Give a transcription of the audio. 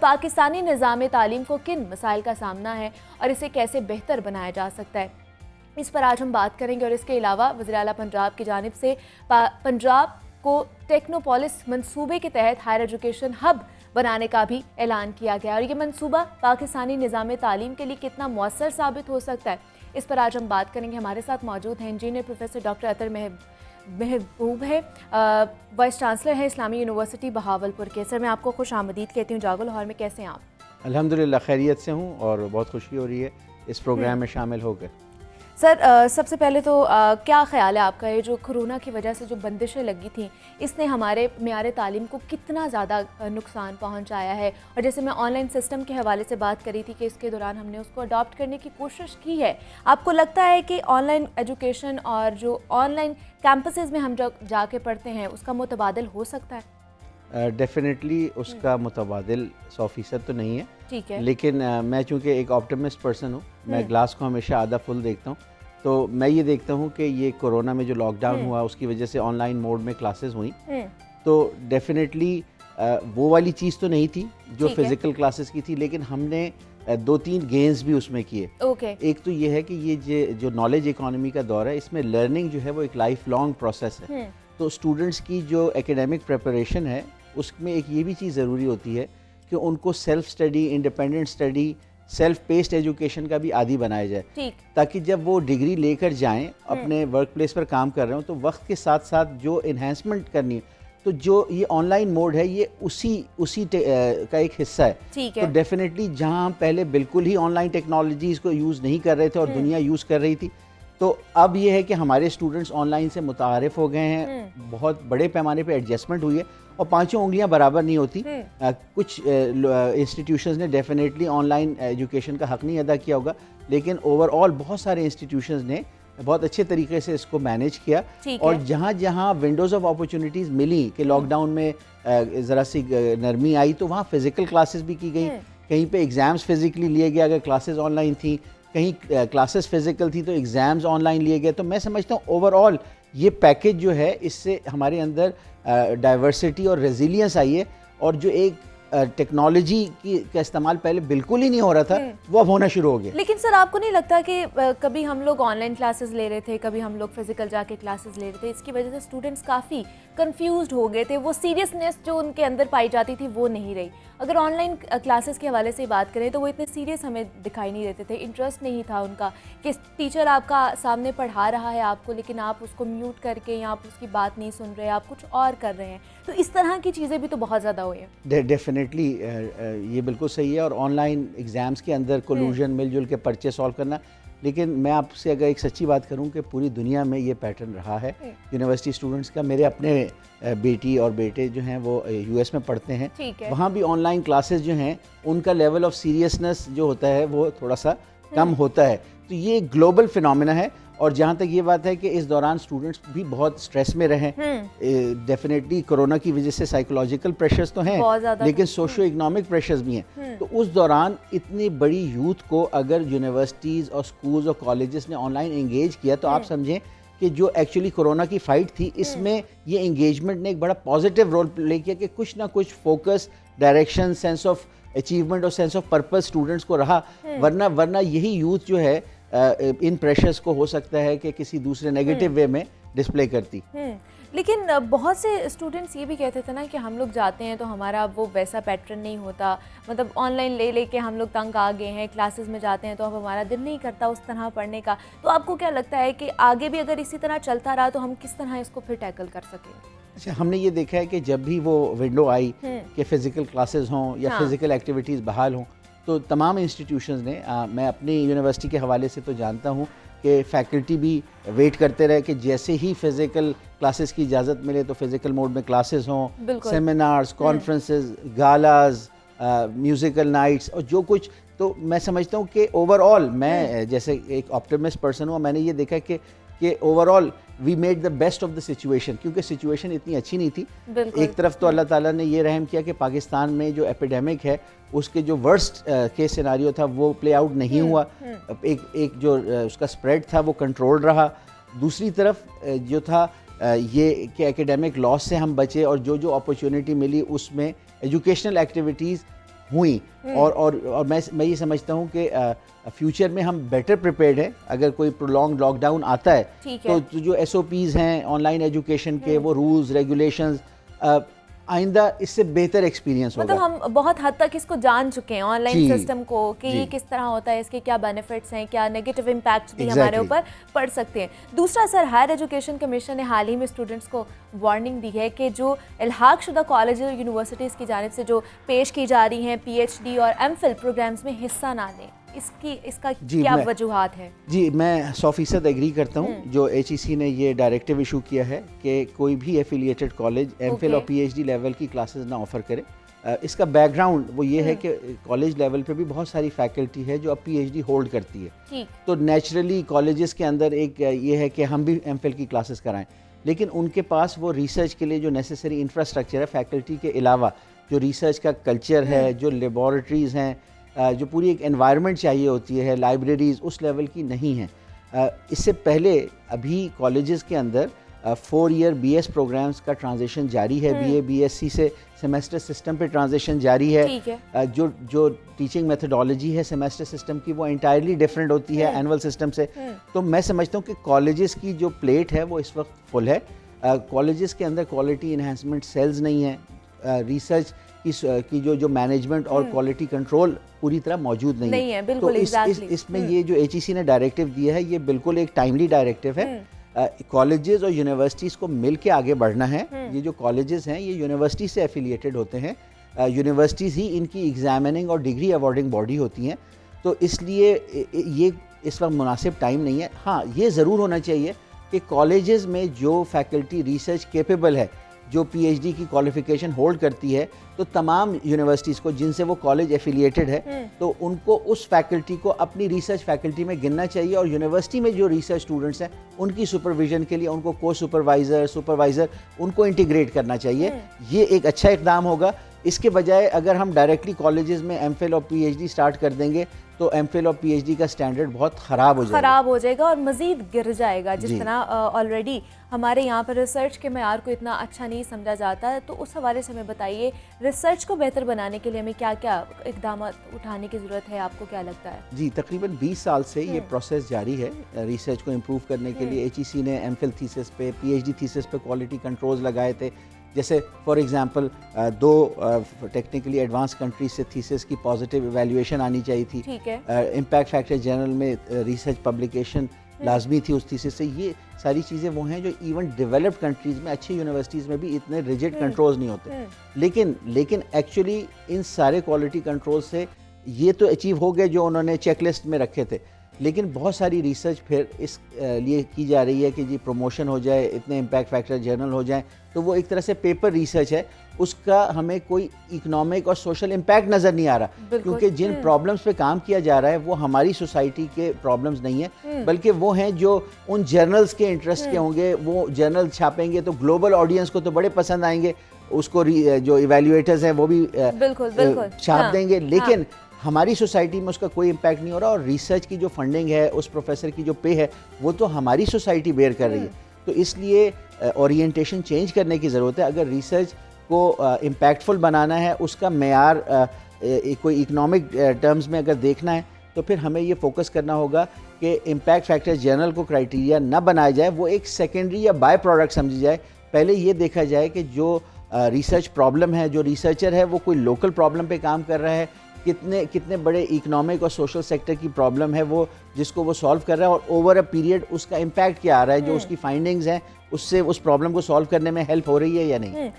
پاکستانی نظام تعلیم کو کن مسائل کا سامنا ہے اور اسے کیسے بہتر بنایا جا سکتا ہے، اس پر آج ہم بات کریں گے۔ اور اس کے علاوہ وزیر اعلیٰ پنجاب کی جانب سے پنجاب کو ٹیکنوپولس منصوبے کے تحت ہائر ایجوکیشن ہب بنانے کا بھی اعلان کیا گیا، اور یہ منصوبہ پاکستانی نظام تعلیم کے لیے کتنا مؤثر ثابت ہو سکتا ہے، اس پر آج ہم بات کریں گے۔ ہمارے ساتھ موجود ہیں انجینئر پروفیسر ڈاکٹر اطہر محبوب ہے، وائس چانسلر ہیں اسلامی یونیورسٹی بہاولپور کے۔ سر، میں آپ کو خوش آمدید کہتی ہوں جاگو لاہور میں، کیسے ہیں آپ؟ الحمدللہ خیریت سے ہوں اور بہت خوشی ہو رہی ہے اس پروگرام میں شامل ہو کر۔ سر، سب سے پہلے تو کیا خیال ہے آپ کا، یہ جو کرونا کی وجہ سے جو بندشیں لگی تھیں اس نے ہمارے معیار تعلیم کو کتنا زیادہ نقصان پہنچایا ہے؟ اور جیسے میں آن لائن سسٹم کے حوالے سے بات کری تھی کہ اس کے دوران ہم نے اس کو اڈاپٹ کرنے کی کوشش کی ہے، آپ کو لگتا ہے کہ آن لائن ایجوکیشن اور جو آن لائن کیمپسز میں ہم جا کے پڑھتے ہیں اس کا متبادل ہو سکتا ہے؟ ڈیفینیٹلی اس کا متبادل 100% تو نہیں ہے، ٹھیک ہے، لیکن میں چونکہ ایک آپٹمسٹ پرسن ہوں، میں گلاس کو ہمیشہ آدھا فل دیکھتا ہوں، تو میں یہ دیکھتا ہوں کہ یہ کورونا میں جو لاک ڈاؤن ہوا اس کی وجہ سے آن لائن موڈ میں کلاسز ہوئیں، تو ڈیفینیٹلی وہ والی چیز تو نہیں تھی جو فزیکل کلاسز کی تھی، لیکن ہم نے 2-3 گینز بھی اس میں کیے۔ ایک تو یہ ہے کہ یہ جو نالج اکانومی کا دور ہے اس میں لرننگ جو ہے وہ ایک لائف لانگ پروسیس ہے، تو اسٹوڈنٹس کی جو ایکیڈیمک پریپریشن ہے اس میں ایک یہ بھی چیز ضروری ہوتی ہے کہ ان کو self study, independent study, self paced education کا بھی عادی بنایا جائے، تاکہ جب وہ ڈگری لے کر جائیں اپنے ورک پلیس پر کام کر رہے ہوں تو وقت کے ساتھ ساتھ جو انہینسمنٹ کرنی ہے، تو جو یہ آن لائن موڈ ہے یہ اسی کا ایک حصہ ہے۔ تو ڈیفینیٹلی جہاں ہم پہلے بالکل ہی آن لائن ٹیکنالوجیز کو یوز نہیں کر رہے تھے اور دنیا یوز کر رہی تھی، تو اب یہ ہے کہ ہمارے اسٹوڈنٹس آن لائن سے متعارف ہو گئے ہیں، بہت بڑے پیمانے پہ ایڈجسٹمنٹ ہوئی ہے، اور پانچوں انگلیاں برابر نہیں ہوتی۔ کچھ انسٹیٹیوشنز نے ڈیفینیٹلی آن لائن ایجوکیشن کا حق نہیں ادا کیا ہوگا، لیکن اوور آل بہت سارے انسٹیٹیوشنز نے بہت اچھے طریقے سے اس کو مینیج کیا، اور جہاں جہاں ونڈوز آف اپرچونیٹیز ملی کہ لاک ڈاؤن میں ذرا سی نرمی آئی تو وہاں فزیکل کلاسز بھی کی گئی، کہیں پہ ایگزامز فزیکلی لیے گئے اگر کلاسز آن لائن تھیں، کہیں کلاسز فزیکل تھی تو ایگزامز آن لائن لیے گئے۔ تو میں سمجھتا ہوں اوور آل یہ پیکج جو ہے اس سے ہمارے اندر ڈائیورسٹی اور ریزیلینس آئی ہے، اور جو ایک ٹیکنالوجی کا استعمال پہلے بالکل ہی نہیں ہو رہا تھا وہ اب ہونا شروع ہو گیا۔ لیکن سر، آپ کو نہیں لگتا کہ کبھی ہم لوگ آن لائن کلاسز لے رہے تھے، کبھی ہم لوگ فزیکل جا کے کلاسز لے رہے تھے، اس کی وجہ سے اسٹوڈنٹس کافی کنفیوزڈ ہو گئے تھے، وہ سیریسنیس جو ان کے اندر پائی جاتی تھی وہ نہیں رہی۔ اگر آن لائن کلاسز کے حوالے سے بات کریں تو وہ اتنے سیریس ہمیں دکھائی نہیں دیتے تھے، انٹرسٹ نہیں تھا ان کا کہ ٹیچر آپ کا سامنے پڑھا رہا ہے آپ کو، لیکن آپ اس کو میوٹ کر کے یا آپ اس کی بات نہیں سن رہے، آپ کچھ اور کر رہے ہیں، تو اس طرح کی چیزیں بھی تو بہت زیادہ ہوئی ہیں۔ ڈیفینیٹلی یہ بالکل صحیح ہے، اور آن لائن ایگزامس کے اندر کولوژن، مل جل کے پرچے سالو کرنا، لیکن میں آپ سے اگر ایک سچی بات کروں کہ پوری دنیا میں یہ پیٹرن رہا ہے یونیورسٹی اسٹوڈنٹس کا۔ میرے اپنے بیٹی اور بیٹے جو ہیں وہ یو ایس میں پڑھتے ہیں، وہاں بھی آن لائن کلاسز جو ہیں ان کا لیول آف سیریسنس جو ہوتا ہے وہ تھوڑا سا کم ہوتا ہے، تو یہ گلوبل فینومینا ہے۔ اور جہاں تک یہ بات ہے کہ اس دوران اسٹوڈنٹس بھی بہت سٹریس میں رہے، ڈیفینیٹلی کورونا کی وجہ سے سائیکولوجیکل پریشرز تو ہیں لیکن سوشو اکنامک پریشرز بھی ہیں، تو اس دوران اتنی بڑی یوتھ کو اگر یونیورسٹیز اور سکولز اور کالجز نے آن لائن انگیج کیا تو آپ سمجھیں کہ جو ایکچولی کورونا کی فائٹ تھی اس میں یہ انگیجمنٹ نے ایک بڑا پازیٹیو رول پلے کیا کہ کچھ نہ کچھ focus, direction, sense of achievement اور سینس آف پرپز اسٹوڈنٹس کو رہا، ورنہ یہی یوتھ جو ہے ان پریشرز کو ہو سکتا ہے کہ کسی دوسرے نیگیٹو وے میں ڈسپلے کرتی۔ لیکن بہت سے اسٹوڈنٹس یہ بھی کہتے تھے نا کہ ہم لوگ جاتے ہیں تو ہمارا وہ ویسا پیٹرن نہیں ہوتا، مطلب آن لائن لے کے ہم لوگ تنگ آ گئے ہیں، کلاسز میں جاتے ہیں تو اب ہمارا دل نہیں کرتا اس طرح پڑھنے کا، تو آپ کو کیا لگتا ہے کہ آگے بھی اگر اسی طرح چلتا رہا تو ہم کس طرح اس کو پھر ٹیکل کر سکیں؟ اچھا، ہم نے یہ دیکھا ہے کہ جب بھی وہ ونڈو آئی کہ فزیکل کلاسز ہوں یا فزیکل ایکٹیویٹیز بحال ہوں تو تمام انسٹیٹیوشنز نے، میں اپنی یونیورسٹی کے حوالے سے تو جانتا ہوں کہ فیکلٹی بھی ویٹ کرتے رہے کہ جیسے ہی فزیکل کلاسز کی اجازت ملے تو فزیکل موڈ میں کلاسز ہوں، سیمینارز، کانفرنسز، گالاز، میوزیکل نائٹس اور جو کچھ، تو میں سمجھتا ہوں کہ اوور آل میں جیسے ایک آپٹمسٹ پرسن ہوں، میں نے یہ دیکھا کہ overall we made the best of the situation, کیونکہ سچویشن اتنی اچھی نہیں تھی۔ ایک طرف تو اللہ تعالیٰ نے یہ رحم کیا کہ پاکستان میں جو ایپیڈیمک ہے اس کے جو ورسٹ کیس سیناریو تھا وہ پلے آؤٹ نہیں ہوا، ایک جو اس کا سپریڈ تھا وہ کنٹرول رہا۔ دوسری طرف جو تھا یہ کہ ایکیڈیمک لاس سے ہم بچے، اور جو اپرچونٹی ملی اس میں ایجوکیشنل ایکٹیویٹیز ہوئی اور میں یہ سمجھتا ہوں کہ فیوچر میں ہم بیٹر پریپیئرڈ ہیں. اگر کوئی پرولونگ لاک ڈاؤن آتا ہے تو جو SOPs ہیں آن لائن ایجوکیشن کے, وہ رولز ریگولیشنز آئندہ اس سے بہتر ایکسپیرینس ہوگا. مطلب ہم بہت حد تک اس کو جان چکے ہیں آن لائن سسٹم کو کہ یہ کس طرح ہوتا ہے, اس کے کیا بینیفٹس ہیں, کیا نیگیٹو امپیکٹس بھی ہمارے اوپر پڑ سکتے ہیں. دوسرا سر, ہائر ایجوکیشن کمیشن نے حال ہی میں اسٹوڈنٹس کو وارننگ دی ہے کہ جو الحاق شدہ کالج اور یونیورسٹیز کی جانب سے جو پیش کی جا رہی ہیں PhD اور MPhil پروگرامز میں حصہ نہ لیں. اس کا کیا وجوہات ہیں؟ جی میں 100% ایگری کرتا ہوں. جو HEC نے یہ ڈائریکٹیو ایشو کیا ہے کہ کوئی بھی ایفیلیٹڈ کالج MPhil اور PhD لیول کی کلاسز نہ آفر کرے. اس کا بیک گراؤنڈ وہ یہ ہے کہ کالج لیول پہ بھی بہت ساری فیکلٹی ہے جو اب PhD ہولڈ کرتی ہے, تو نیچرلی کالجز کے اندر ایک یہ ہے کہ ہم بھی MPhil کی کلاسز کرائیں, لیکن ان کے پاس وہ ریسرچ کے لیے جو نیسیسری انفراسٹرکچر ہے فیکلٹی کے علاوہ, جو ریسرچ کا کلچر ہے, جو لیبارٹریز ہیں, جو پوری ایک انوائرمنٹ چاہیے ہوتی ہے, لائبریریز اس لیول کی نہیں ہیں. اس سے پہلے ابھی کالجز کے اندر 4 ایئر BS پروگرامز کا ٹرانزیشن جاری ہے. BA BSc سے سیمیسٹر سسٹم پہ ٹرانزیشن جاری ہے. جو ٹیچنگ میتھڈالوجی ہے سیمیسٹر سسٹم کی وہ انٹائرلی ڈفرینٹ ہوتی ہے اینول سسٹم سے. تو میں سمجھتا ہوں کہ کالجز کی جو پلیٹ ہے وہ اس وقت فل ہے. کالجز کے اندر کوالٹی انہینسمنٹ سیلز نہیں ہیں, ریسرچ کی جو مینجمنٹ اور کوالٹی کنٹرول پوری طرح موجود نہیں ہے. تو اس میں یہ جو HEC نے ڈائریکٹیو دیا ہے یہ بالکل ایک ٹائملی ڈائریکٹیو ہے. کالجز اور یونیورسٹیز کو مل کے آگے بڑھنا ہے. یہ جو کالجز ہیں یہ یونیورسٹی سے ایفیلیٹڈ ہوتے ہیں, یونیورسٹیز ہی ان کی ایگزامننگ اور ڈگری ایوارڈنگ باڈی ہوتی ہیں. تو اس لیے یہ اس وقت مناسب ٹائم نہیں ہے. ہاں یہ ضرور ہونا چاہیے کہ کالجز میں جو فیکلٹی ریسرچ کیپیبل ہے, جو PhD کی کوالیفیکیشن ہولڈ کرتی ہے, تو تمام یونیورسٹیز کو جن سے وہ کالج ایفیلیٹڈ ہے تو ان کو اس فیکلٹی کو اپنی ریسرچ فیکلٹی میں گننا چاہیے, اور یونیورسٹی میں جو ریسرچ اسٹوڈنٹس ہیں ان کی سپرویژن کے لیے ان کو کو سپروائزر ان کو انٹیگریٹ کرنا چاہیے. یہ ایک اچھا اقدام ہوگا. اس کے بجائے اگر ہم ڈائریکٹلی کالجز میں MPhil اور PhD سٹارٹ کر دیں گے تو MPhil اور PhD کا سٹینڈرڈ بہت خراب ہو جائے گا اور مزید گر جائے گا. جس طرح آلریڈی ہمارے یہاں پر ریسرچ کے معیار کو اتنا اچھا نہیں سمجھا جاتا ہے, تو اس حوالے سے ہمیں بتائیے ریسرچ کو بہتر بنانے کے لیے ہمیں کیا کیا اقدامات اٹھانے کی ضرورت ہے, آپ کو کیا لگتا ہے؟ جی تقریباً 20 سال سے یہ پروسیس جاری ہے ریسرچ کو امپروو کرنے کے لیے. HEC نے MPhil تھیسس پہ PhD تھیسس پہ کوالٹی کنٹرولز لگائے تھے. جیسے for example 2 technically advance countries سے تھیسس کی پازیٹیو ایویلیویشن آنی چاہیے تھی. امپیکٹ فیکٹر جرنل میں ریسرچ پبلیکیشن لازمی تھی اس تھیسس سے. یہ ساری چیزیں وہ ہیں جو ایون ڈیولپڈ کنٹریز میں اچھی یونیورسٹیز میں بھی اتنے ریجڈ کنٹرولز نہیں ہوتے. لیکن ایکچولی ان سارے کوالٹی کنٹرول سے یہ تو اچیو ہو گئے جو انہوں نے چیک لسٹ میں رکھے تھے, لیکن بہت ساری ریسرچ پھر اس لیے کی جا رہی ہے کہ جی پروموشن ہو جائے, اتنے امپیکٹ فیکٹر جرنل ہو جائیں, تو وہ ایک طرح سے پیپر ریسرچ ہے. اس کا ہمیں کوئی اکنامک اور سوشل امپیکٹ نظر نہیں آ رہا, کیونکہ جن پرابلمس پہ کام کیا جا رہا ہے وہ ہماری سوسائٹی کے پرابلمس نہیں ہیں, بلکہ وہ ہیں جو ان جرنلز کے انٹرسٹ کے ہوں گے. وہ جرنل چھاپیں گے تو گلوبل آڈینس کو تو بڑے پسند آئیں گے, اس کو جو ایویلیویٹرز ہیں وہ بھی چھاپ دیں گے, لیکن ہماری سوسائٹی میں اس کا کوئی امپیکٹ نہیں ہو رہا. اور ریسرچ کی جو فنڈنگ ہے, اس پروفیسر کی جو پے ہے, وہ تو ہماری سوسائٹی بیئر کر رہی ہے. تو اس لیے اورینٹیشن چینج کرنے کی ضرورت ہے. اگر ریسرچ کو امپیکٹفل بنانا ہے, اس کا معیار کوئی اکنامک ٹرمز میں اگر دیکھنا ہے, تو پھر ہمیں یہ فوکس کرنا ہوگا کہ امپیکٹ فیکٹر جرنل کو کرائٹیریا نہ بنایا جائے, وہ ایک سیکنڈری یا بائی پروڈکٹ سمجھی جائے. پہلے یہ دیکھا جائے کہ جو ریسرچ پرابلم ہے, جو ریسرچر ہے وہ کوئی لوکل پرابلم پہ کام کر رہا ہے, کتنے بڑے اکنامک اور سوشل سیکٹر کی پرابلم ہے وہ جس کو وہ سالو کر رہا ہے, اور اوور اے پیریڈ اس کا امپیکٹ کیا آ رہا ہے, جو اس کی فائنڈنگز ہیں اس سے اس پرابلم کو سالو کرنے میں ہیلپ ہو رہی ہے یا نہیں.